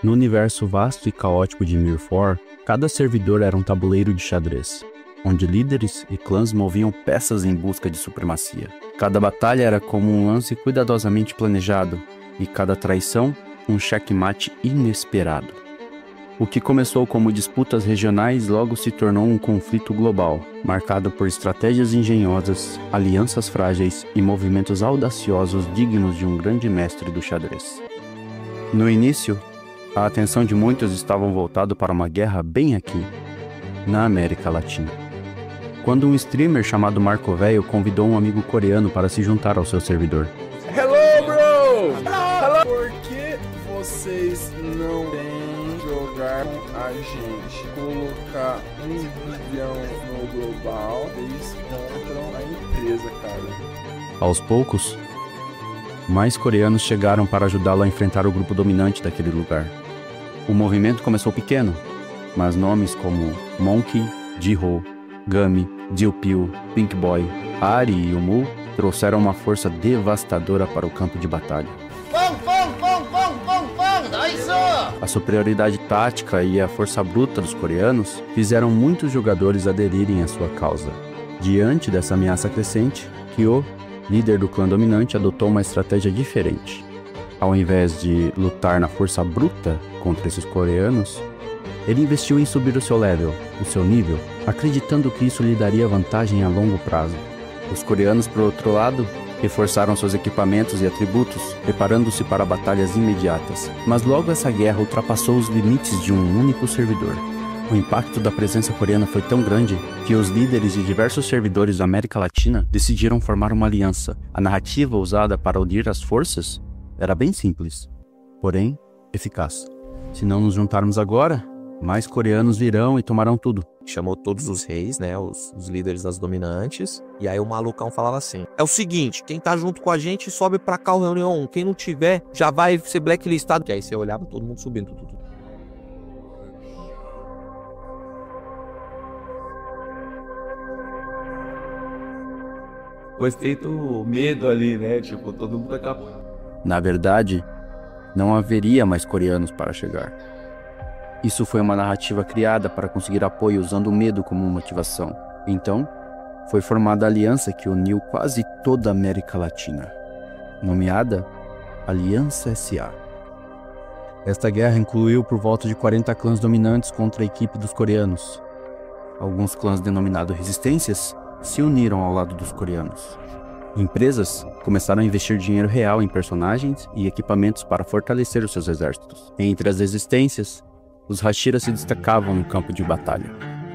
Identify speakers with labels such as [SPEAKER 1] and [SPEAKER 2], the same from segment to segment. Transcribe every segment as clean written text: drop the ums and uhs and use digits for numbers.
[SPEAKER 1] No universo vasto e caótico de Mir 4, cada servidor era um tabuleiro de xadrez, onde líderes e clãs moviam peças em busca de supremacia. Cada batalha era como um lance cuidadosamente planejado, e cada traição, um checkmate inesperado. O que começou como disputas regionais logo se tornou um conflito global, marcado por estratégias engenhosas, alianças frágeis e movimentos audaciosos dignos de um grande mestre do xadrez. No início, a atenção de muitos estava voltada para uma guerra bem aqui, na América Latina. Quando um streamer chamado Marco Velho convidou um amigo coreano para se juntar ao seu servidor.
[SPEAKER 2] Hello, bro! Hello! Por que vocês não vêm jogar com a gente? Colocar 1 bilhão no global, eles compram a empresa, cara.
[SPEAKER 1] Aos poucos, mais coreanos chegaram para ajudá-lo a enfrentar o grupo dominante daquele lugar. O movimento começou pequeno, mas nomes como Monkey, Jiho, Gami, Jiupil, Pink Boy, Ari e Umu trouxeram uma força devastadora para o campo de batalha. A superioridade tática e a força bruta dos coreanos fizeram muitos jogadores aderirem à sua causa. Diante dessa ameaça crescente, Kyo, líder do clã dominante, adotou uma estratégia diferente. Ao invés de lutar na força bruta contra esses coreanos, ele investiu em subir o seu level, o seu nível, acreditando que isso lhe daria vantagem a longo prazo. Os coreanos, por outro lado, reforçaram seus equipamentos e atributos, preparando-se para batalhas imediatas. Mas logo essa guerra ultrapassou os limites de um único servidor. O impacto da presença coreana foi tão grande que os líderes de diversos servidores da América Latina decidiram formar uma aliança. A narrativa usada para unir as forças era bem simples, porém eficaz. Se não nos juntarmos agora, mais coreanos virão e tomarão tudo.
[SPEAKER 3] Chamou todos os reis, né, os líderes das dominantes, e aí o malucão falava assim: é o seguinte, quem tá junto com a gente sobe pra cá o reunião 1, quem não tiver já vai ser blacklistado. E aí você olhava todo mundo subindo, tudo.
[SPEAKER 2] Foi feito medo ali, né, tipo, todo mundo acabou.
[SPEAKER 1] Na verdade, não haveria mais coreanos para chegar. Isso foi uma narrativa criada para conseguir apoio usando o medo como motivação. Então, foi formada a aliança que uniu quase toda a América Latina, nomeada Aliança S.A. Esta guerra incluiu por volta de 40 clãs dominantes contra a equipe dos coreanos. Alguns clãs denominados Resistências se uniram ao lado dos coreanos. Empresas começaram a investir dinheiro real em personagens e equipamentos para fortalecer os seus exércitos. Entre as Resistências, os Hashiras se destacavam no campo de batalha.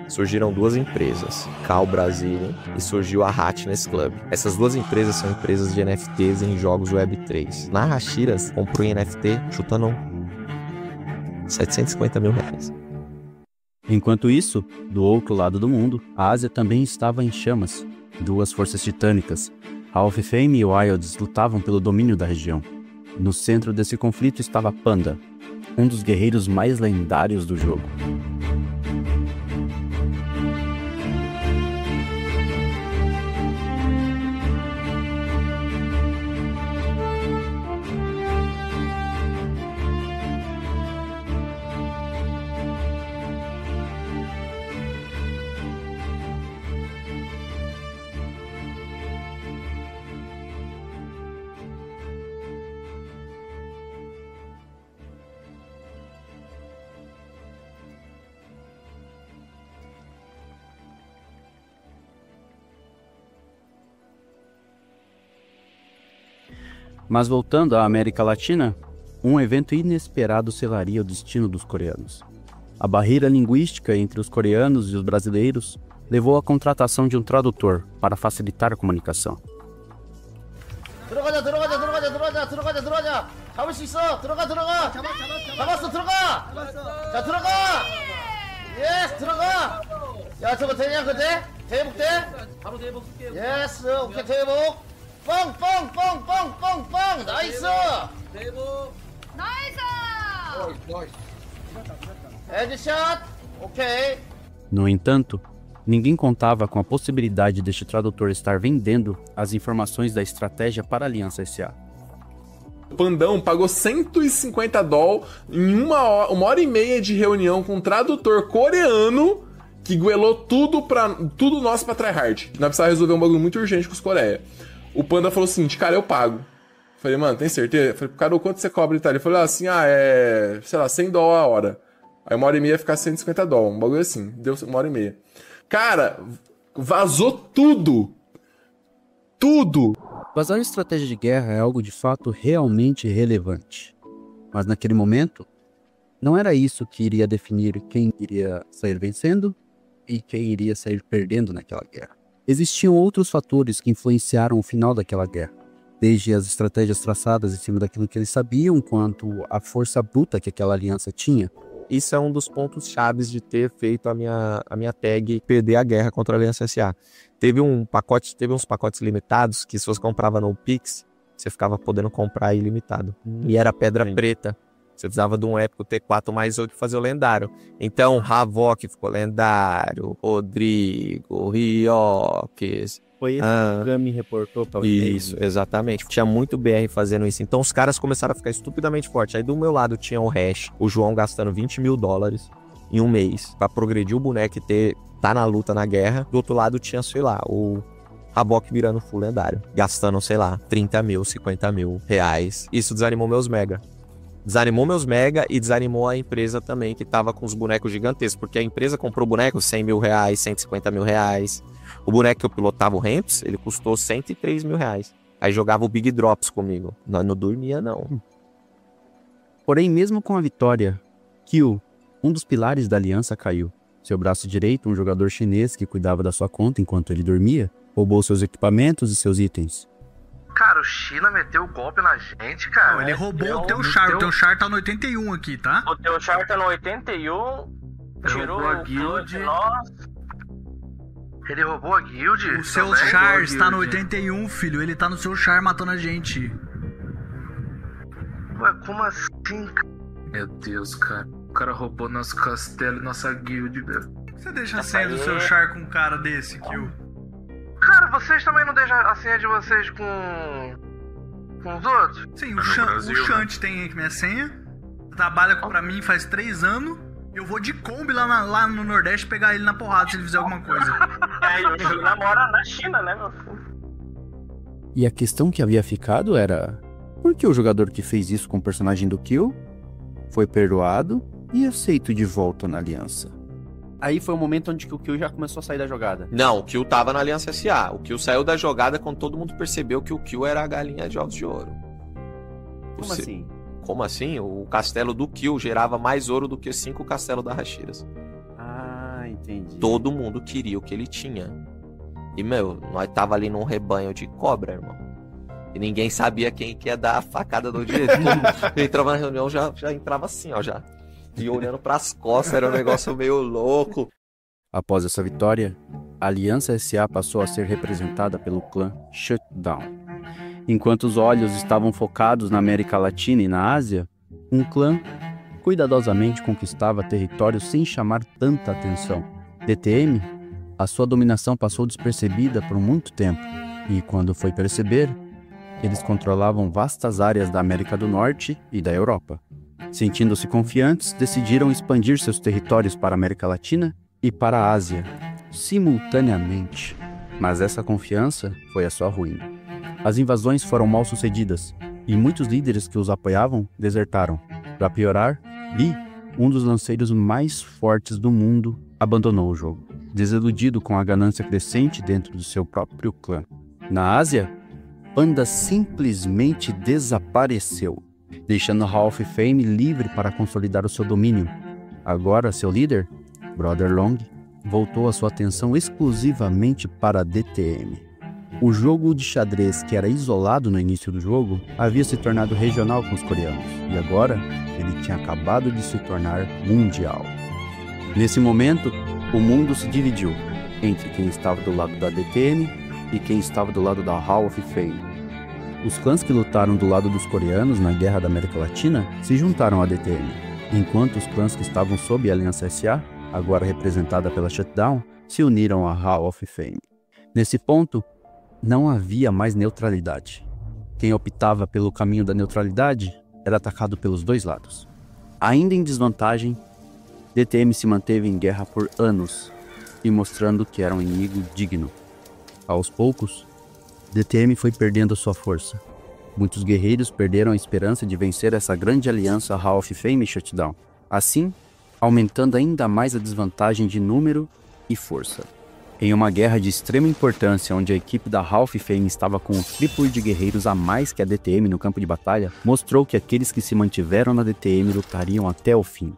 [SPEAKER 3] Surgiram duas empresas, Cal Brasil e surgiu a Hatness Club. Essas duas empresas são empresas de NFTs em jogos Web3. Na Hashiras, comprou em NFT, chutando 750 mil reais.
[SPEAKER 1] Enquanto isso, do outro lado do mundo, a Ásia também estava em chamas. Duas forças titânicas, Half Fame e Wilds, lutavam pelo domínio da região. No centro desse conflito estava Panda, um dos guerreiros mais lendários do jogo. Mas voltando à América Latina, um evento inesperado selaria o destino dos coreanos. A barreira linguística entre os coreanos e os brasileiros levou à contratação de um tradutor para facilitar a comunicação.
[SPEAKER 4] 잡을 수 있어. 들어가. 잡았어. 들어가. 예스, 들어가. 야, 저거 되냐, 그거 돼? 대복 돼? 바로 대복 쓸게요. 예스, 오케이, 대복. 뻥. 나이스. 대복. 나이스. 헤드샷. 오케이.
[SPEAKER 1] No entanto, ninguém contava com a possibilidade deste tradutor estar vendendo as informações da estratégia para a Aliança S.A.
[SPEAKER 2] O Pandão pagou 150 doll em uma hora e meia de reunião com um tradutor coreano que guelou tudo nosso pra tryhard. Nós precisávamos resolver um bagulho muito urgente com os Coreia. O Panda falou o seguinte, cara, eu pago. Falei, mano, tem certeza? Falei, cara, o quanto você cobra e tal? Ele falou assim, sei lá, 100 doll a hora. Aí uma hora e meia ia ficar 150 doll, um bagulho assim. Deu uma hora e meia. Cara, vazou tudo. Tudo.
[SPEAKER 1] Vazar estratégia de guerra é algo de fato realmente relevante. Mas naquele momento, não era isso que iria definir quem iria sair vencendo e quem iria sair perdendo naquela guerra. Existiam outros fatores que influenciaram o final daquela guerra, desde as estratégias traçadas em cima daquilo que eles sabiam, quanto a força bruta que aquela aliança tinha.
[SPEAKER 3] Isso é um dos pontos chaves de ter feito a minha tag perder a guerra contra a Aliança SA. Teve uns pacotes limitados que se você comprava no Pix, você ficava podendo comprar ilimitado. E era pedra preta. Você precisava de um épico T4 mais 8 pra fazer o lendário. Então, Havok ficou lendário, Rodrigo, Rioques.
[SPEAKER 1] Foi esse que o Gami reportou pra você.
[SPEAKER 3] Isso, exatamente. Tinha muito BR fazendo isso. Então, os caras começaram a ficar estupidamente fortes. Aí, do meu lado, tinha o Hash, o João gastando $20 mil em um mês pra progredir o boneco e tá na luta, na guerra. Do outro lado, tinha, sei lá, o Havok virando full lendário, gastando, sei lá, 30 mil, 50 mil reais. Isso desanimou meus mega. Desanimou meus mega e desanimou a empresa também, que tava com os bonecos gigantescos, porque a empresa comprou bonecos 100 mil reais, 150 mil reais. O boneco que eu pilotava, o Ramps, ele custou 103 mil reais. Aí jogava o Big Drops comigo. Não dormia, não.
[SPEAKER 1] Porém, mesmo com a vitória, Kill, um dos pilares da aliança, caiu. Seu braço direito, um jogador chinês que cuidava da sua conta enquanto ele dormia, roubou seus equipamentos e seus itens.
[SPEAKER 5] Cara, o China meteu o golpe na gente, cara.
[SPEAKER 6] Não, ele roubou o teu char. O teu char tá no 81 aqui, tá?
[SPEAKER 5] O teu char tá no 81. Tirou a guild. Ele roubou a guild?
[SPEAKER 6] O seu char está no 81, filho. Ele tá no seu char matando a gente.
[SPEAKER 5] Ué, como assim?
[SPEAKER 7] Meu Deus, cara. O cara roubou nosso castelo e nossa guild, velho.
[SPEAKER 6] Por que você deixa a senha do seu char com um cara desse, Kill?
[SPEAKER 5] Cara, vocês também não deixam a senha de vocês com os outros?
[SPEAKER 6] Sim, o Shunt tem minha senha. Trabalha pra mim faz 3 anos. Eu vou de Kombi lá no Nordeste pegar ele na porrada se ele fizer alguma coisa.
[SPEAKER 5] Ele namora na China, né, meu filho?
[SPEAKER 1] E a questão que havia ficado era: por que o jogador que fez isso com o personagem do Kill foi perdoado e aceito de volta na aliança? Aí foi o momento onde o Kill já começou a sair da jogada.
[SPEAKER 3] Não, o Kill tava na Aliança SA. O Kill saiu da jogada quando todo mundo percebeu que o Kill era a galinha de ovos de ouro.
[SPEAKER 1] Como assim?
[SPEAKER 3] Como assim? O castelo do Kill gerava mais ouro do que 5 castelos da Hashiras.
[SPEAKER 1] Ah, entendi.
[SPEAKER 3] Todo mundo queria o que ele tinha. E, nós tava ali num rebanho de cobra, irmão. E ninguém sabia quem que ia dar a facada do diretor. Eu entrava na reunião, já entrava assim, ó, já. E olhando pras costas, era um negócio meio louco.
[SPEAKER 1] Após essa vitória, a Aliança SA passou a ser representada pelo clã Shutdown. Enquanto os olhos estavam focados na América Latina e na Ásia, um clã cuidadosamente conquistava territórios sem chamar tanta atenção. DTM, a sua dominação passou despercebida por muito tempo, e quando foi perceber, eles controlavam vastas áreas da América do Norte e da Europa. Sentindo-se confiantes, decidiram expandir seus territórios para a América Latina e para a Ásia, simultaneamente. Mas essa confiança foi a sua ruína. As invasões foram mal sucedidas, e muitos líderes que os apoiavam desertaram. Para piorar, Bi, um dos lanceiros mais fortes do mundo, abandonou o jogo, desiludido com a ganância crescente dentro do seu próprio clã. Na Ásia, Panda simplesmente desapareceu, deixando Hall of Fame livre para consolidar o seu domínio. Agora, seu líder, Brother Long, voltou a sua atenção exclusivamente para a DTM. O jogo de xadrez, que era isolado no início do jogo, havia se tornado regional com os coreanos, e agora ele tinha acabado de se tornar mundial. Nesse momento, o mundo se dividiu entre quem estava do lado da DTM e quem estava do lado da Hall of Fame. Os clãs que lutaram do lado dos coreanos na Guerra da América Latina se juntaram à DTM, enquanto os clãs que estavam sob a Aliança SA, agora representada pela Shutdown, se uniram à Hall of Fame. Nesse ponto, não havia mais neutralidade. Quem optava pelo caminho da neutralidade era atacado pelos dois lados. Ainda em desvantagem, DTM se manteve em guerra por anos e mostrando que era um inimigo digno. Aos poucos, DTM foi perdendo sua força. Muitos guerreiros perderam a esperança de vencer essa grande aliança Hall of Fame e Shutdown, assim aumentando ainda mais a desvantagem de número e força. Em uma guerra de extrema importância, onde a equipe da Hall of Fame estava com o triplo de guerreiros a mais que a DTM no campo de batalha, mostrou que aqueles que se mantiveram na DTM lutariam até o fim.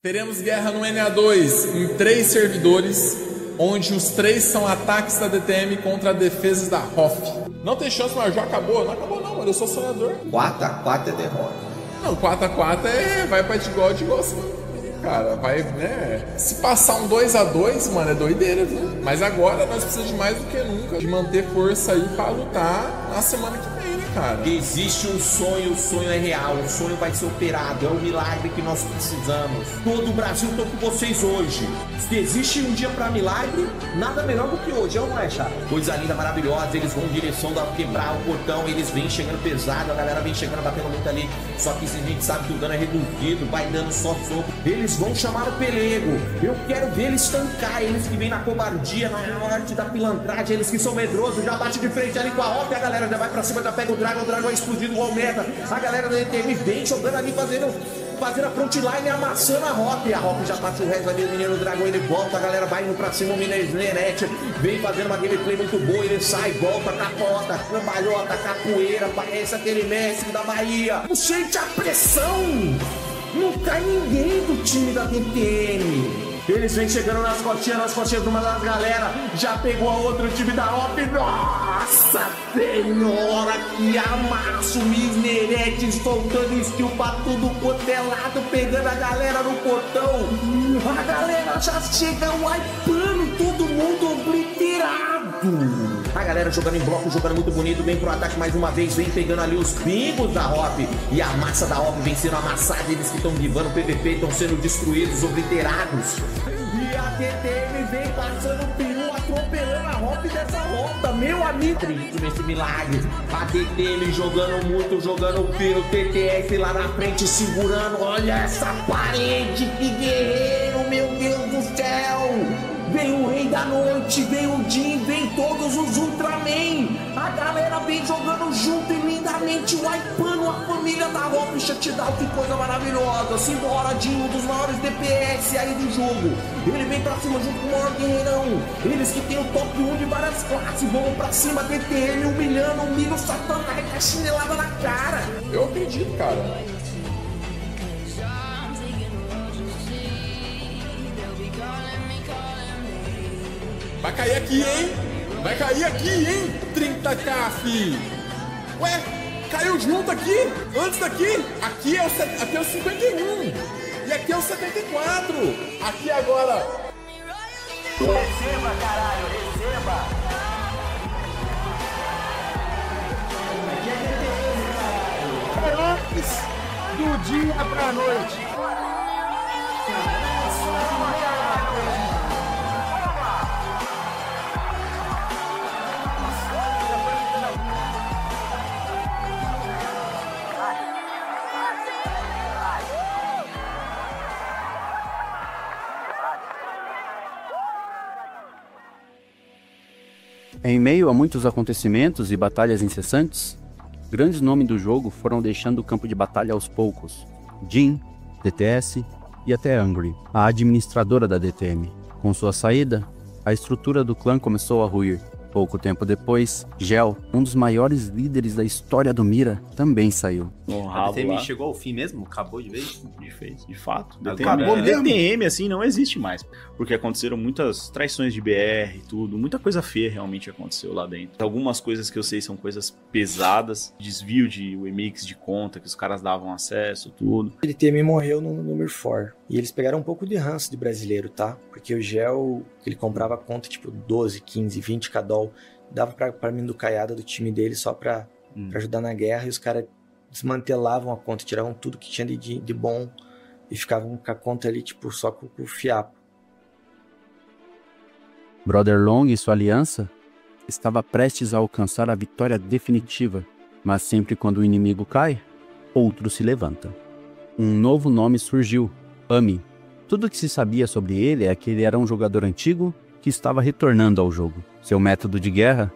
[SPEAKER 2] Teremos guerra no NA2 em 3 servidores, onde os 3 são ataques da DTM contra defesas da HOF. Não tem chance, mas já acabou. Não acabou não, mano. Eu sou sonhador.
[SPEAKER 8] 4x4 é derrota.
[SPEAKER 2] Não, 4x4 vai pra de igual assim. Cara, vai, né? Se passar um 2x2, mano, é doideira, viu? Mas agora nós precisamos de mais do que nunca de manter força aí pra lutar na semana que vem, né, cara?
[SPEAKER 8] Existe um sonho, o sonho é real, o sonho vai ser operado, é o milagre que nós precisamos. Todo o Brasil tô com vocês hoje. Se existe um dia pra milagre, nada melhor do que hoje, não é, Chá? Coisa linda, maravilhosa, eles vão em direção da quebrar o portão, eles vêm chegando pesado, a galera vem chegando, batendo muito ali. Só que se a gente sabe que o dano é reduzido, vai dando só soco. Eles vão chamar o pelego. Eu quero ver eles tancar, eles que vêm na covardia, na arte da pilantragem, eles que são medrosos, já bate de frente ali com a Hop, a galera já vai pra cima, já pega o Dragon vai explodir igual merda. A galera da ETM vem jogando ali, fazendo a frontline, amassando a Hop. A Hop já passa o resto ali, o menino Dragon, ele volta, a galera vai indo pra cima, o Minerete vem fazendo uma gameplay muito boa, ele sai, volta, capota, cambalhota, capoeira, parece aquele mestre da Bahia. Sente a pressão! Não cai ninguém do time da DTM. Eles vêm chegando nas cotinhas de uma das galera. Já pegou a outra, o time da Hop. Nossa senhora, que amasso. Misnerete soltando skill pra tudo quanto é lado, pegando a galera no portão. A galera já chega wipando, todo mundo obliterado. A galera jogando em bloco, jogando muito bonito, vem pro ataque mais uma vez, vem pegando ali os bingos da Hop. E a massa da Hop vem sendo amassada, eles que estão vivando o PVP, estão sendo destruídos, obliterados. E a DTM vem passando o peru, atropelando a Hop dessa rota, meu amigo. Nesse milagre, a DTM jogando muito, jogando o peru, TTS lá na frente, segurando. Olha essa parede, que guerreiro, meu Deus do céu. Vem o Rei da Noite, vem o Jin, vem todos os Ultraman. A galera vem jogando junto e lindamente, wipando a família da Hop Shutdown. Que coisa maravilhosa. Simbora, Jin, um dos maiores DPS aí do jogo. Ele vem pra cima junto com o maior guerreirão. Eles que tem o top 1 de várias classes vão pra cima, DTM, humilhando, humilha o Satanás, com a chinelada na cara.
[SPEAKER 2] Eu acredito, cara. Vai cair aqui, hein? Vai cair aqui, hein? 30k, fi. Ué, caiu junto aqui? Antes daqui? Aqui é o 51. E aqui é o 74. Aqui agora.
[SPEAKER 4] Receba, caralho, receba. Aqui é DTM, caralho. Antes do dia pra noite.
[SPEAKER 1] Em meio a muitos acontecimentos e batalhas incessantes, grandes nomes do jogo foram deixando o campo de batalha aos poucos. Jin, DTS e até Angry, a administradora da DTM. Com sua saída, a estrutura do clã começou a ruir. Pouco tempo depois, Gel, um dos maiores líderes da história do Mira, também saiu.
[SPEAKER 9] A DTM chegou ao fim mesmo? Acabou de vez? De fato. Acabou mesmo. DTM, assim, não existe mais. Porque aconteceram muitas traições de BR e tudo. Muita coisa feia realmente aconteceu lá dentro. Algumas coisas que eu sei são coisas pesadas. Desvio de UMX de conta, que os caras davam acesso, tudo.
[SPEAKER 10] O DTM morreu no número 4. E eles pegaram um pouco de ranço de brasileiro, tá? Porque o Gel, ele comprava conta tipo 12, 15, 20 cadol. Dava pra mim do caiada do time dele só pra ajudar na guerra. E os caras desmantelavam a conta, tiravam tudo que tinha de bom. E ficavam com a conta ali tipo só com o fiapo.
[SPEAKER 1] Brother Long e sua aliança estava prestes a alcançar a vitória definitiva, mas sempre quando o inimigo cai, outro se levanta. Um novo nome surgiu, Ami. Tudo o que se sabia sobre ele é que ele era um jogador antigo que estava retornando ao jogo. Seu método de guerra?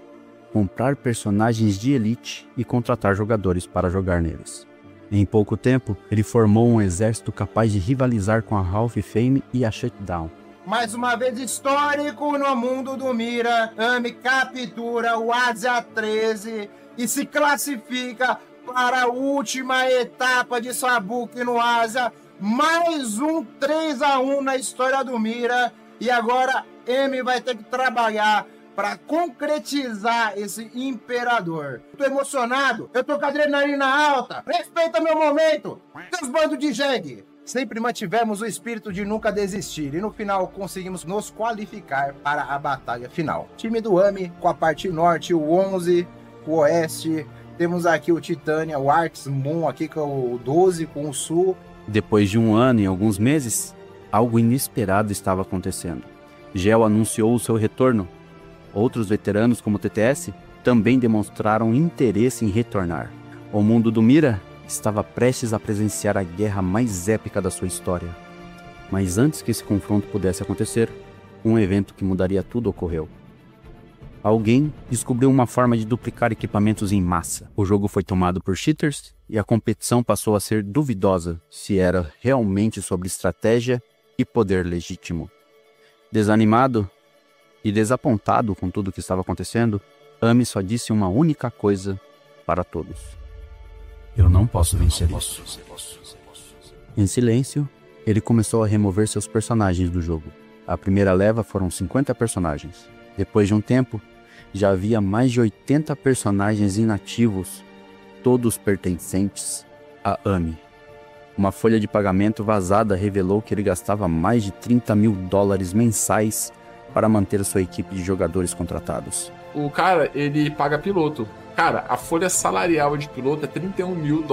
[SPEAKER 1] Comprar personagens de elite e contratar jogadores para jogar neles. Em pouco tempo, ele formou um exército capaz de rivalizar com a Hall of Fame e a Shutdown.
[SPEAKER 11] Mais uma vez histórico no mundo do Mira, Ami captura o Ásia 13 e se classifica para a última etapa de Sabuque no Ásia. Mais um 3-1 na história do Mira. E agora Ami vai ter que trabalhar para concretizar esse imperador. Tô emocionado, eu tô com a adrenalina alta. Respeita meu momento, seus bandos de jegue. Sempre mantivemos o espírito de nunca desistir e no final conseguimos nos qualificar para a batalha final. Time do Ami com a parte norte, o 11, o oeste. Temos aqui o Titânia, o Arx Moon aqui com o 12 com o sul.
[SPEAKER 1] Depois de um ano e alguns meses, algo inesperado estava acontecendo. Gel anunciou o seu retorno. Outros veteranos como o TTS também demonstraram interesse em retornar. O mundo do Mira estava prestes a presenciar a guerra mais épica da sua história. Mas antes que esse confronto pudesse acontecer, um evento que mudaria tudo ocorreu. Alguém descobriu uma forma de duplicar equipamentos em massa. O jogo foi tomado por cheaters e a competição passou a ser duvidosa se era realmente sobre estratégia e poder legítimo. Desanimado e desapontado com tudo o que estava acontecendo, Ami só disse uma única coisa para todos. Eu não posso vencer isso. Em silêncio, ele começou a remover seus personagens do jogo. A primeira leva foram 50 personagens. Depois de um tempo, já havia mais de 80 personagens inativos, todos pertencentes a Ami. Uma folha de pagamento vazada revelou que ele gastava mais de $30 mil mensais para manter sua equipe de jogadores contratados.
[SPEAKER 12] O cara, ele paga piloto. Cara, a folha salarial de piloto é $31 mil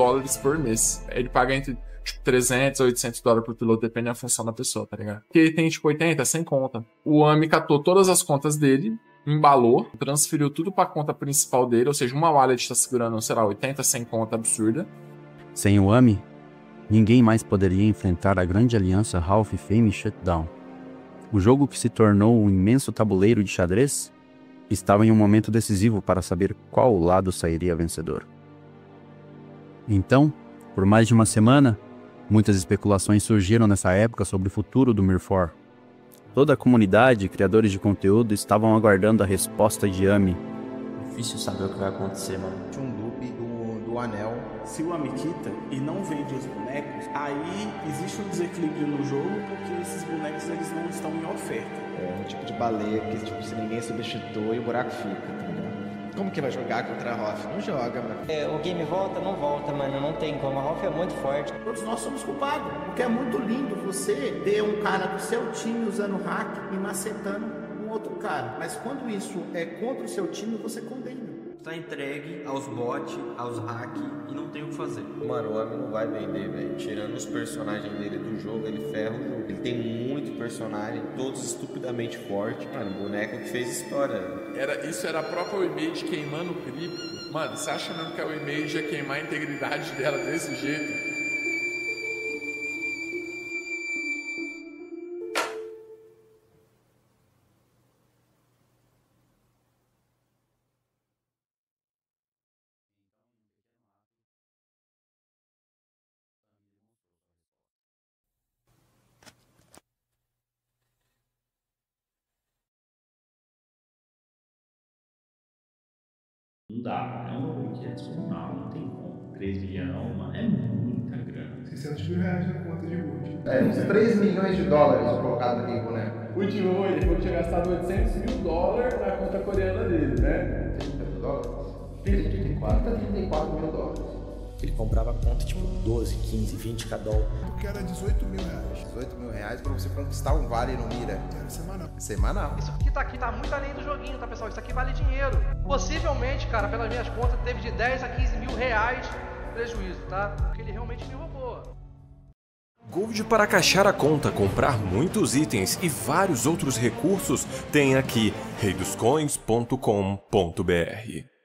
[SPEAKER 12] por mês. Ele paga entre tipo, $300 a $800 por piloto, depende da função da pessoa, tá ligado? Porque ele tem tipo 80, 100 conta. O Ami catou todas as contas dele, embalou, transferiu tudo para a conta principal dele, ou seja, uma wallet está segurando, sei lá, 80, 100 conta absurda.
[SPEAKER 1] Sem o Ami, ninguém mais poderia enfrentar a grande aliança Hall of Fame Shutdown. O jogo que se tornou um imenso tabuleiro de xadrez estava em um momento decisivo para saber qual lado sairia vencedor. Então, por mais de uma semana, muitas especulações surgiram nessa época sobre o futuro do Mir4. Toda a comunidade e criadores de conteúdo estavam aguardando a resposta de Ami.
[SPEAKER 10] Difícil saber o que vai acontecer, mano.
[SPEAKER 11] Tinha um loop do anel.
[SPEAKER 13] Se o Ami quita e não vende os bonecos, aí existe um desequilíbrio no jogo porque esses bonecos eles não estão em oferta.
[SPEAKER 14] É um tipo de baleia que tipo, se ninguém substitui, o buraco fica, tá ligado? Como que vai jogar contra a Hoff? Não joga, mano.
[SPEAKER 15] O game volta, não volta, mano. Não tem como. A Hoff é muito forte.
[SPEAKER 11] Todos nós somos culpados. Porque é muito lindo você ver um cara do seu time usando hack e macetando um outro cara. Mas quando isso é contra o seu time, você condena.
[SPEAKER 10] Tá entregue aos bots, aos hacks e não tem o que fazer.
[SPEAKER 3] Mano, o Ami não vai vender, velho. Tirando os personagens dele do jogo, ele ferra o jogo. Ele tem muito personagem, todos estupidamente fortes. Mano, o boneco que fez história.
[SPEAKER 12] Isso era a própria Image queimando o cripto. Mano, você acha mesmo que a Image ia queimar a integridade dela desse jeito?
[SPEAKER 9] Não dá, é um bagulho que é descomunal, não tem como. 3 milhões, mano, é muita grana.
[SPEAKER 2] 600 mil reais na conta de gold.
[SPEAKER 11] Uns $3 milhões colocado aqui, né?
[SPEAKER 12] O Tio, ele falou que tinha gastado $800 mil na conta coreana dele, né?
[SPEAKER 11] $34 mil.
[SPEAKER 10] Ele comprava conta tipo 12, 15, 20 cadol.
[SPEAKER 2] Porque era 18 mil reais.
[SPEAKER 11] 18 mil reais pra você conquistar um vale no Mira.
[SPEAKER 2] Era semanal.
[SPEAKER 11] Semanal.
[SPEAKER 5] Isso aqui tá muito além do joguinho, tá, pessoal? Isso aqui vale dinheiro. Possivelmente, cara, pelas minhas contas, teve de 10 a 15 mil reais prejuízo, tá? Porque ele realmente me roubou.
[SPEAKER 16] Gold para caixar a conta, comprar muitos itens e vários outros recursos, tem aqui reidoscoins.com.br.